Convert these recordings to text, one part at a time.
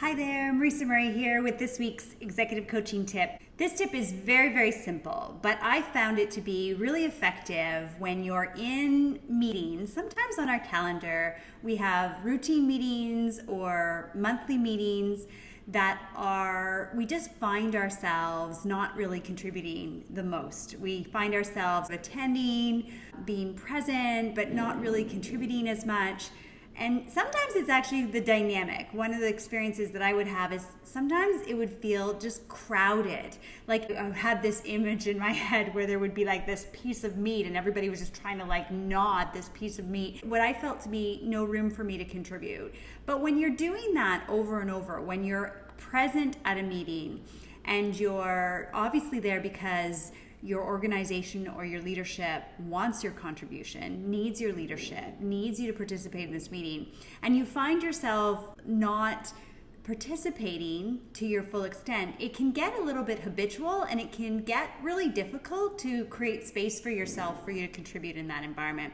Hi there, Marisa Murray here with this week's executive coaching tip. This tip is very, very simple, but I found it to be really effective when you're in meetings. Sometimes on our calendar, we have routine meetings or monthly meetings we just find ourselves not really contributing the most. We find ourselves attending, being present, but not really contributing as much. And sometimes it's actually the dynamic. One of the experiences that I would have is sometimes it would feel just crowded. Like I had this image in my head where there would be like this piece of meat and everybody was just trying to like gnawed this piece of meat. What I felt to be no room for me to contribute. But when you're doing that over and over, when you're present at a meeting and you're obviously there because your organization or your leadership wants your contribution, needs your leadership, needs you to participate in this meeting, and you find yourself not participating to your full extent, it can get a little bit habitual and it can get really difficult to create space for yourself for you to contribute in that environment.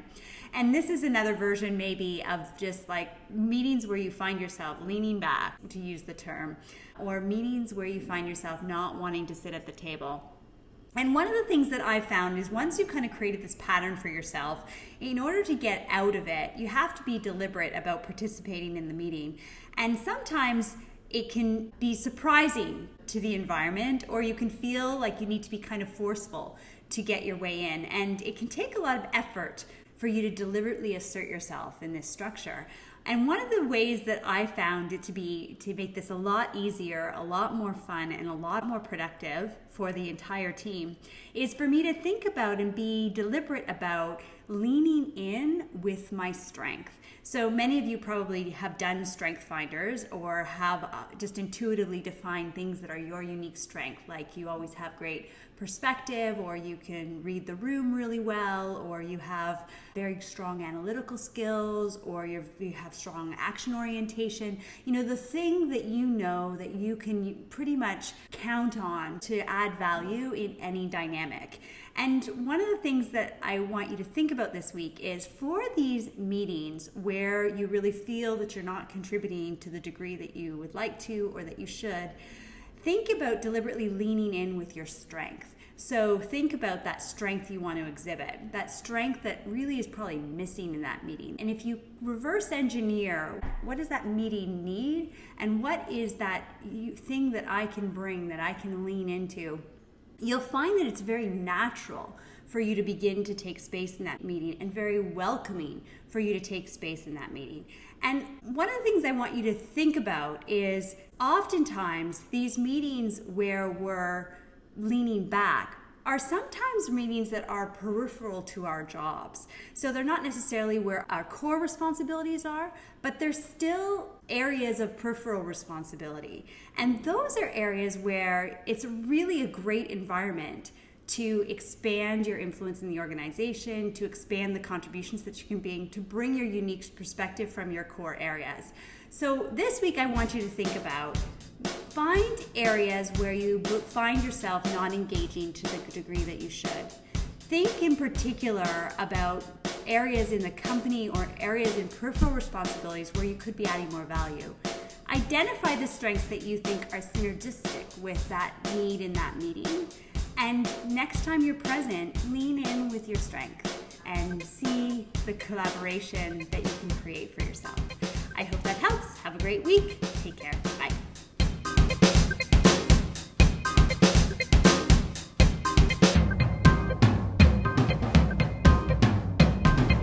And this is another version maybe of just like meetings where you find yourself leaning back, to use the term, or meetings where you find yourself not wanting to sit at the table. And one of the things that I've found is once you've kind of created this pattern for yourself, in order to get out of it, you have to be deliberate about participating in the meeting. And sometimes it can be surprising to the environment, or you can feel like you need to be kind of forceful to get your way in. And it can take a lot of effort for you to deliberately assert yourself in this structure. And one of the ways that I found it to be to make this a lot easier, a lot more fun, and a lot more productive for the entire team is for me to think about and be deliberate about leaning in with my strength. So many of you probably have done strength finders or have just intuitively defined things that are your unique strength, like you always have great perspective, or you can read the room really well, or you have very strong analytical skills, or you have strong action orientation. You know, the thing that you know that you can pretty much count on to add value in any dynamic. And one of the things that I want you to think about this week is for these meetings where you really feel that you're not contributing to the degree that you would like to or that you should, think about deliberately leaning in with your strength. So think about that strength you want to exhibit, that strength that really is probably missing in that meeting. And if you reverse engineer, what does that meeting need? And what is that thing that I can bring, that I can lean into? You'll find that it's very natural for you to begin to take space in that meeting and very welcoming for you to take space in that meeting. And one of the things I want you to think about is oftentimes these meetings where we're leaning back are sometimes meetings that are peripheral to our jobs. So they're not necessarily where our core responsibilities are, but they're still areas of peripheral responsibility. And those are areas where it's really a great environment to expand your influence in the organization, to expand the contributions that you can bring, to bring your unique perspective from your core areas. So this week I want you to think about find areas where you find yourself not engaging to the degree that you should. Think in particular about areas in the company or areas in peripheral responsibilities where you could be adding more value. Identify the strengths that you think are synergistic with that need in that meeting. And next time you're present, lean in with your strength and see the collaboration that you can create for yourself. I hope that helps. Have a great week. Take care.